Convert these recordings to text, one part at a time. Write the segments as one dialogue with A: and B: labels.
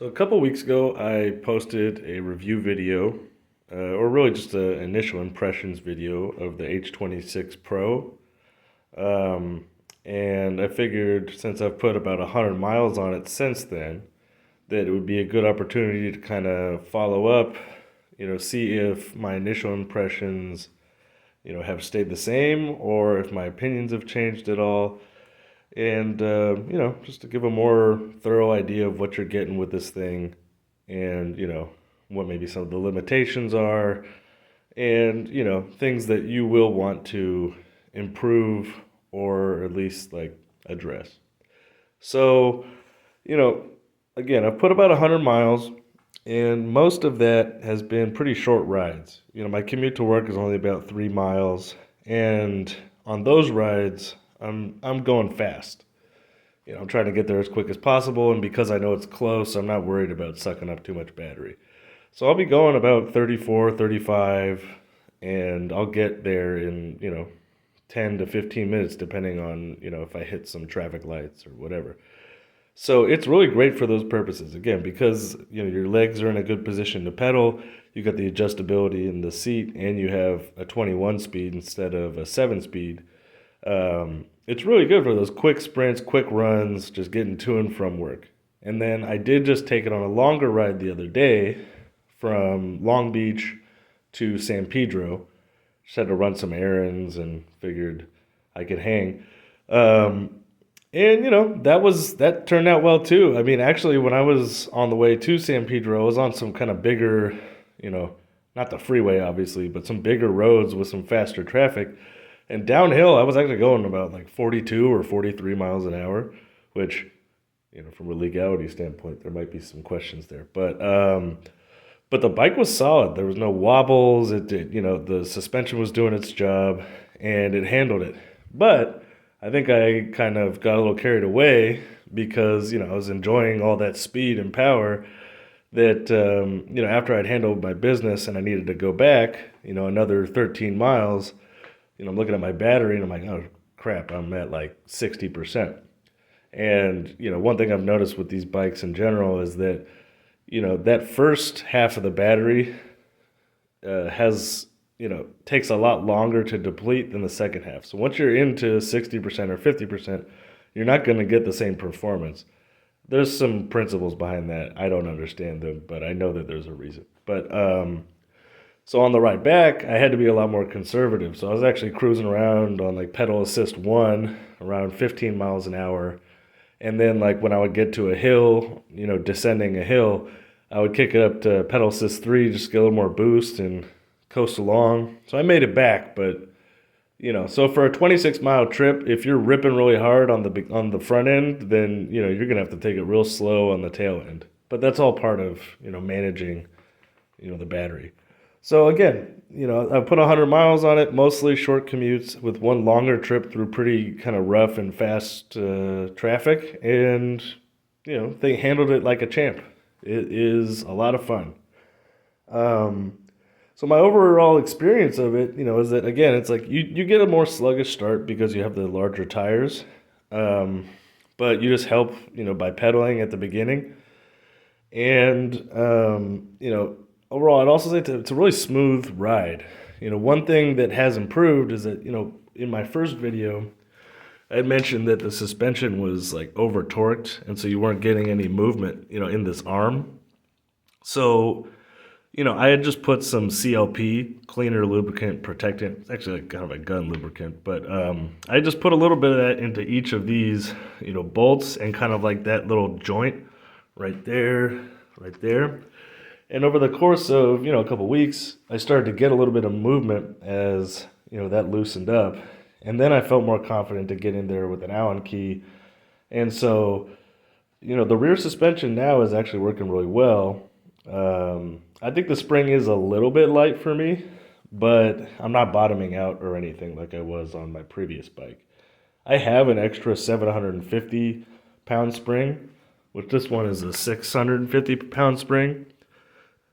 A: So a couple weeks ago, I posted a review video, or really just an initial impressions video of the H26 Pro. Um, and I figured since I've put about 100 miles on it since then, that it would be a good opportunity to kind of follow up, see if my initial impressions, have stayed the same or if my opinions have changed at all. And, just to give a more thorough idea of what you're getting with this thing and, what maybe some of the limitations are and, things that you will want to improve or at least like address. So, you know, again, I've put about 100 miles and most of that has been pretty short rides. My commute to work is only about 3 miles. And on those rides, I'm going fast. I'm trying to get there as quick as possible, and because I know it's close, I'm not worried about sucking up too much battery. So I'll be going about 34, 35, and I'll get there in, 10 to 15 minutes, depending on, if I hit some traffic lights or whatever. So it's really great for those purposes, again, because, your legs are in a good position to pedal, you got the adjustability in the seat, and you have a 21 speed instead of a 7 speed. It's really good for those quick sprints, quick runs, just getting to and from work. And then I did just take it on a longer ride the other day from Long Beach to San Pedro. Just had to run some errands and figured I could hang. And that turned out well too. I mean, actually, when I was on the way to San Pedro, I was on some kind of bigger, not the freeway obviously, but some bigger roads with some faster traffic. And downhill, I was actually going about like 42 or 43 miles an hour, which, from a legality standpoint, there might be some questions there. But the bike was solid. There was no wobbles. It did, the suspension was doing its job, and it handled it. But I think I kind of got a little carried away because, I was enjoying all that speed and power that, after I'd handled my business and I needed to go back, another 13 miles. I'm looking at my battery and I'm like, oh crap, I'm at like 60%. And, one thing I've noticed with these bikes in general is that, that first half of the battery takes a lot longer to deplete than the second half. So once you're into 60% or 50%, you're not going to get the same performance. There's some principles behind that. I don't understand them, but I know that there's a reason. But, so on the ride back, I had to be a lot more conservative. So I was actually cruising around on like pedal assist 1 around 15 miles an hour. And then like when I would get to a hill, descending a hill, I would kick it up to pedal assist 3, just get a little more boost and coast along. So I made it back, but so for a 26-mile trip, if you're ripping really hard on the front end, then you're going to have to take it real slow on the tail end. But that's all part of, managing, the battery. So again, I put 100 miles on it, mostly short commutes with one longer trip through pretty kind of rough and fast traffic. And, they handled it like a champ. It is a lot of fun. So my overall experience of it, is that, again, it's like you get a more sluggish start because you have the larger tires. But you just help, by pedaling at the beginning. And, overall, I'd also say it's a really smooth ride. One thing that has improved is that, in my first video, I had mentioned that the suspension was like over torqued, and so you weren't getting any movement, in this arm. So, I had just put some CLP, cleaner lubricant protectant. It's actually like kind of a gun lubricant, but I just put a little bit of that into each of these, bolts and kind of like that little joint right there, right there. And over the course of, a couple weeks, I started to get a little bit of movement as, that loosened up. And then I felt more confident to get in there with an Allen key. And so, the rear suspension now is actually working really well. I think the spring is a little bit light for me, but I'm not bottoming out or anything like I was on my previous bike. I have an extra 750-pound spring, which this one is a 650-pound spring.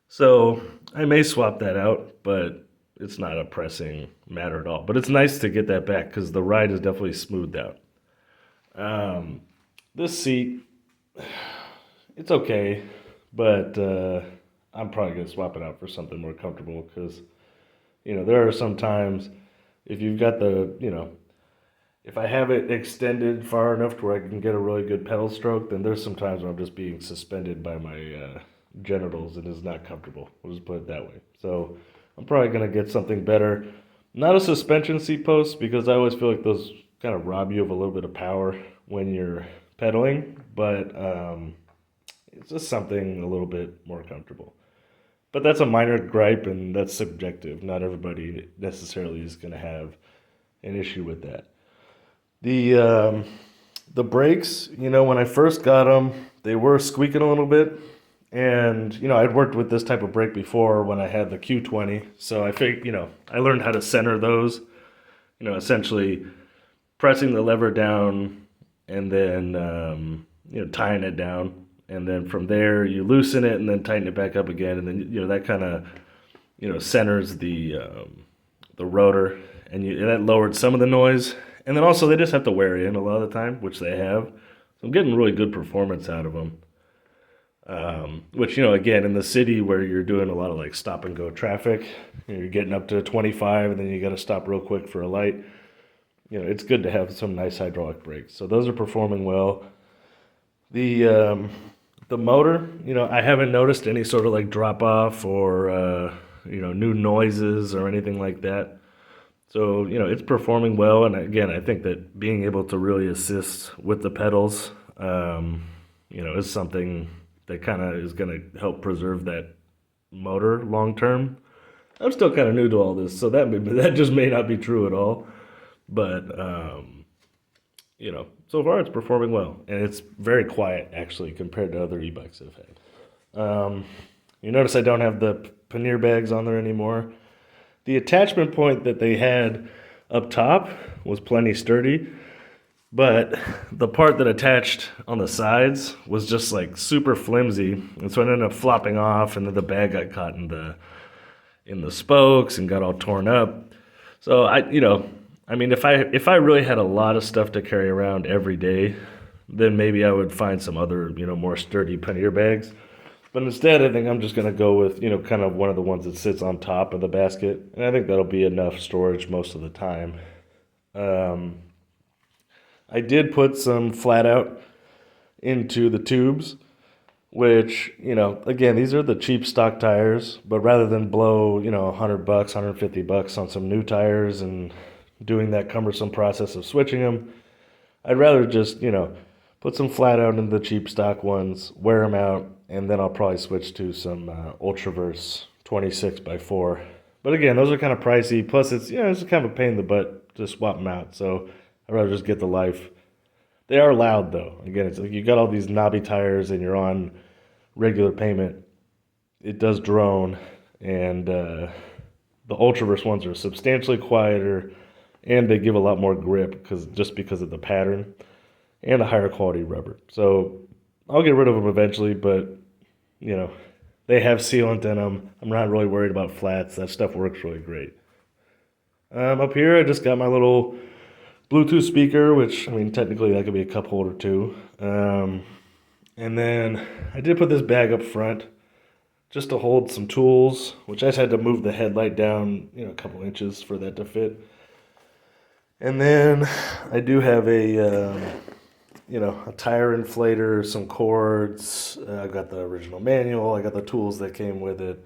A: So I may swap that out, but it's not a pressing matter at all. But it's nice to get that back because the ride is definitely smoothed out. This seat, it's okay, but I'm probably gonna swap it out for something more comfortable because there are some times if you've got if I have it extended far enough to where I can get a really good pedal stroke, then there's some times where I'm just being suspended by my genitals and it's not comfortable. We'll just put it that way. So I'm probably gonna get something better. Not a suspension seat post because I always feel like those kind of rob you of a little bit of power when you're pedaling, but it's just something a little bit more comfortable. But that's a minor gripe and that's subjective. Not everybody necessarily is going to have an issue with that. The the brakes, when I first got them, they were squeaking a little bit, and I'd worked with this type of brake before when I had the Q20, so I figured I learned how to center those. Essentially pressing the lever down and then tying it down, and then from there you loosen it and then tighten it back up again, and then that kind of centers the rotor, and that lowered some of the noise. And then also they just have to wear in a lot of the time, which they have. So I'm getting really good performance out of them. Which again, in the city where you're doing a lot of like stop and go traffic, you're getting up to 25 and then you got to stop real quick for a light. It's good to have some nice hydraulic brakes. So those are performing well. The motor, I haven't noticed any sort of like drop off or new noises or anything like that. So, it's performing well. And again, I think that being able to really assist with the pedals, is something that kind of is going to help preserve that motor long term. I'm still kind of new to all this, so that just may not be true at all. But, so far it's performing well. And it's very quiet, actually, compared to other e-bikes I've had. You notice I don't have the pannier bags on there anymore. The attachment point that they had up top was plenty sturdy, but the part that attached on the sides was just like super flimsy, and so it ended up flopping off, and then the bag got caught in the spokes and got all torn up. So if I really had a lot of stuff to carry around every day, then maybe I would find some other more sturdy pannier bags. But instead, I think I'm just going to go with, kind of one of the ones that sits on top of the basket. And I think that'll be enough storage most of the time. I did put some flat out into the tubes, which, again, these are the cheap stock tires. But rather than blow, $100, $150 on some new tires and doing that cumbersome process of switching them, I'd rather just, put some flat out into the cheap stock ones, wear them out, and then I'll probably switch to some Ultraverse 26x4. But again, those are kind of pricey. Plus, it's kind of a pain in the butt to swap them out. So I'd rather just get the Life. They are loud though. Again, it's like you got all these knobby tires and you're on regular payment. It does drone, and the Ultraverse ones are substantially quieter, and they give a lot more grip because of the pattern and a higher quality rubber. So I'll get rid of them eventually, but they have sealant in them. I'm not really worried about flats. That stuff works really great. Up here, I just got my little Bluetooth speaker, which technically that could be a cup holder too. And then I did put this bag up front just to hold some tools, which I just had to move the headlight down a couple inches for that to fit. And then I do have a tire inflator, some cords. I got the original manual. I got the tools that came with it.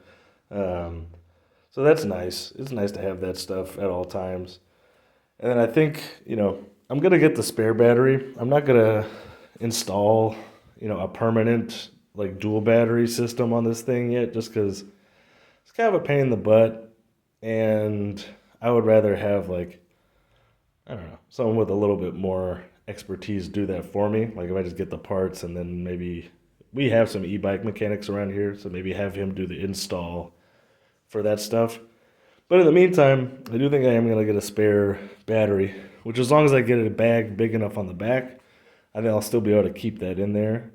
A: So that's nice. It's nice to have that stuff at all times. And then I think, I'm going to get the spare battery. I'm not going to install, a permanent like dual battery system on this thing yet, just because it's kind of a pain in the butt. And I would rather have someone with a little bit more expertise do that for me. Like if I just get the parts, and then maybe we have some e-bike mechanics around here, so maybe have him do the install for that stuff. But in the meantime, I do think I am going to get a spare battery, which as long as I get a bag big enough on the back, I think I'll still be able to keep that in there.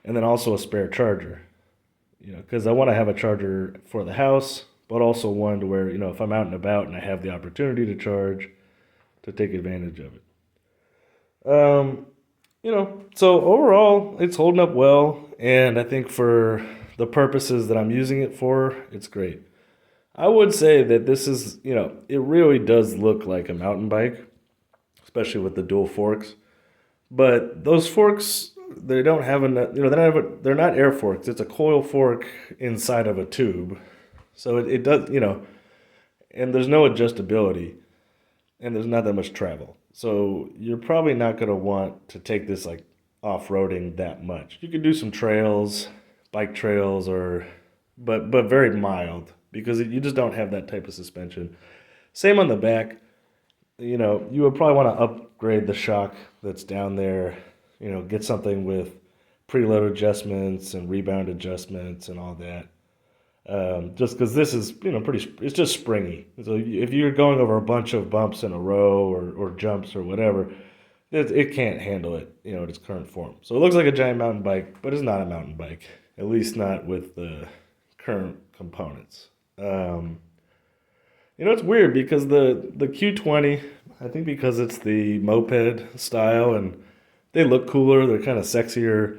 A: And then also a spare charger, because I want to have a charger for the house, but also one to where, if I'm out and about and I have the opportunity to charge, to take advantage of it. So overall, it's holding up well, and I think for the purposes that I'm using it for, it's great. I would say that this is, it really does look like a mountain bike, especially with the dual forks. But those forks, they don't have enough, they're not air forks. It's a coil fork inside of a tube. So it does, and there's no adjustability and there's not that much travel. So you're probably not going to want to take this like off-roading that much. You could do some trails, bike trails, but very mild because you just don't have that type of suspension. Same on the back. You would probably want to upgrade the shock that's down there. Get something with preload adjustments and rebound adjustments and all that. Just because this is, it's just springy. So if you're going over a bunch of bumps in a row or jumps or whatever, it can't handle it, in its current form. So it looks like a giant mountain bike, but it's not a mountain bike, at least not with the current components. It's weird because the Q20, I think because it's the moped style and they look cooler, they're kind of sexier,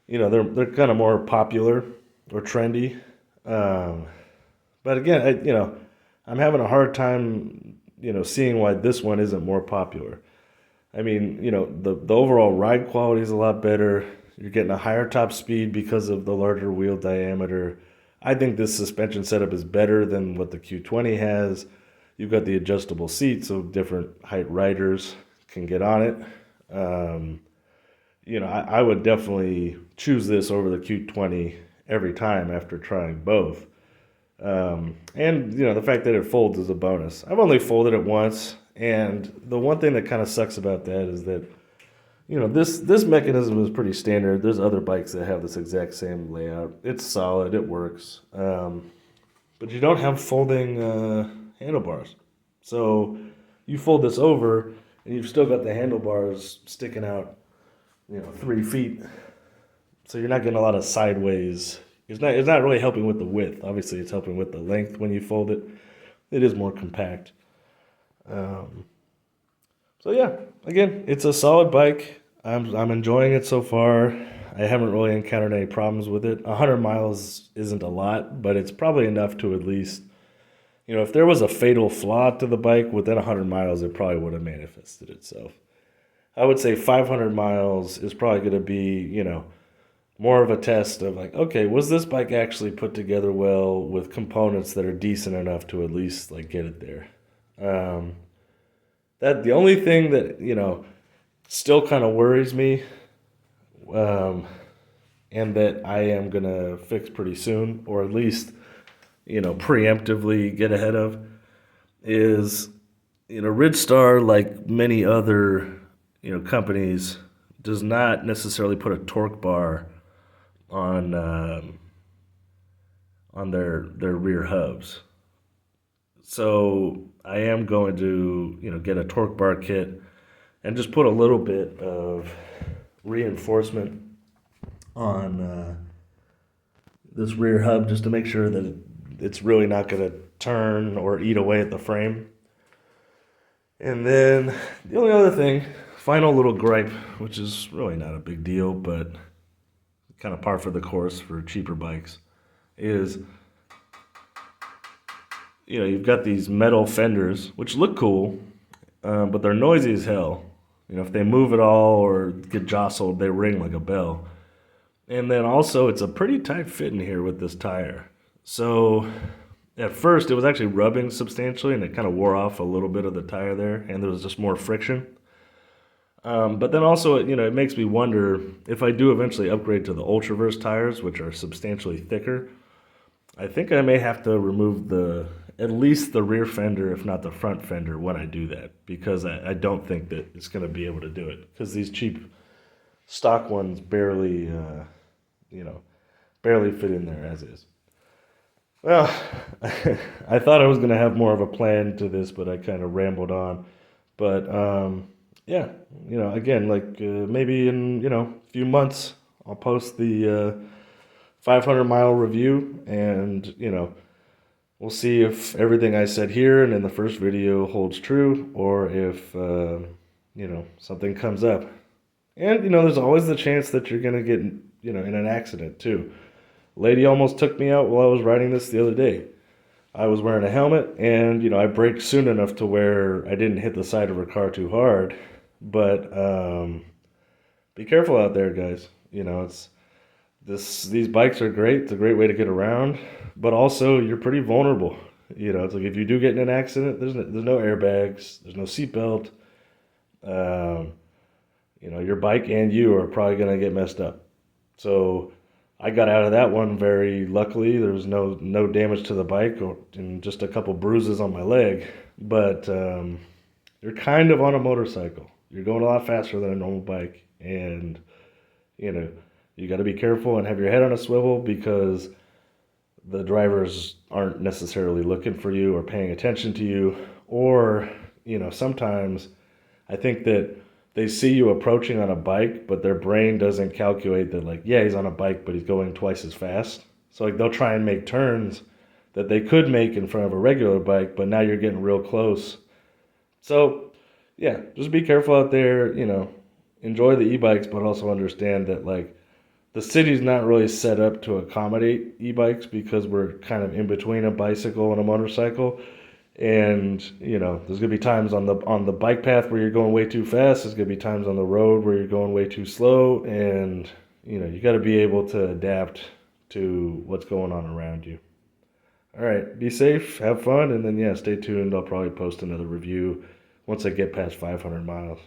A: they're kind of more popular or trendy. But again, I'm having a hard time, seeing why this one isn't more popular. I mean, the overall ride quality is a lot better. You're getting a higher top speed because of the larger wheel diameter. I think this suspension setup is better than what the Q20 has. You've got the adjustable seat, so different height riders can get on it. I would definitely choose this over the Q20 every time after trying both. And the fact that it folds is a bonus. I've only folded it once, and the one thing that kind of sucks about that is that this mechanism is pretty standard. There's other bikes that have this exact same layout. It's solid, it works, but you don't have folding handlebars. So you fold this over, and you've still got the handlebars sticking out, 3 feet. So you're not getting a lot of sideways. It's not really helping with the width. Obviously, it's helping with the length when you fold it. It is more compact. So yeah, again, it's a solid bike. I'm enjoying it so far. I haven't really encountered any problems with it. 100 miles isn't a lot, but it's probably enough to at least, if there was a fatal flaw to the bike within 100 miles, it probably would have manifested itself. I would say 500 miles is probably going to be, more of a test of like, okay, was this bike actually put together well with components that are decent enough to at least like get it there. That the only thing that still kind of worries me, and that I am gonna fix pretty soon, or at least preemptively get ahead of, is Ridstar, like many other companies, does not necessarily put a torque bar on their rear hubs. So I am going to get a torque bar kit and just put a little bit of reinforcement on this rear hub just to make sure that it's really not going to turn or eat away at the frame. And then the only other thing, final little gripe, which is really not a big deal, but kind of par for the course for cheaper bikes, is you've got these metal fenders which look cool, but they're noisy as hell. If they move at all or get jostled, they ring like a bell. And then also it's a pretty tight fit in here with this tire. So at first it was actually rubbing substantially, and it kind of wore off a little bit of the tire there, and there was just more friction. But then also, it makes me wonder if I do eventually upgrade to the Ultraverse tires, which are substantially thicker. I think I may have to remove at least the rear fender, if not the front fender, when I do that, because I don't think that it's going to be able to do it, because these cheap stock ones barely fit in there as is. Well, I thought I was going to have more of a plan to this, but I kind of rambled on. But yeah, again, like maybe in a few months, I'll post the 500-mile review, and we'll see if everything I said here and in the first video holds true, or if something comes up. And there's always the chance that you're gonna get in an accident too. lady almost took me out while I was riding this the other day. I was wearing a helmet, and I braked soon enough to where I didn't hit the side of her car too hard. But be careful out there, guys. It's these bikes are great. It's a great way to get around, but also you're pretty vulnerable. It's like if you do get in an accident, there's no airbags, there's no seatbelt. Um, your bike and you are probably gonna get messed up. So I got out of that one very luckily. There was no damage to the bike and just a couple bruises on my leg. But you're kind of on a motorcycle. You're going a lot faster than a normal bike, and you know you got to be careful and have your head on a swivel because the drivers aren't necessarily looking for you or paying attention to you. Or sometimes I think that they see you approaching on a bike, but their brain doesn't calculate that, like, yeah, he's on a bike, but he's going twice as fast. So, like, they'll try and make turns that they could make in front of a regular bike, but now you're getting real close. So, yeah, just be careful out there, enjoy the e-bikes, but also understand that, like, the city's not really set up to accommodate e-bikes because we're kind of in between a bicycle and a motorcycle. And there's gonna be times on the bike path where you're going way too fast. There's gonna be times on the road where you're going way too slow, and you got to be able to adapt to what's going on around you. All right, be safe, have fun, and then yeah, stay tuned. I'll probably post another review once I get past 500 miles.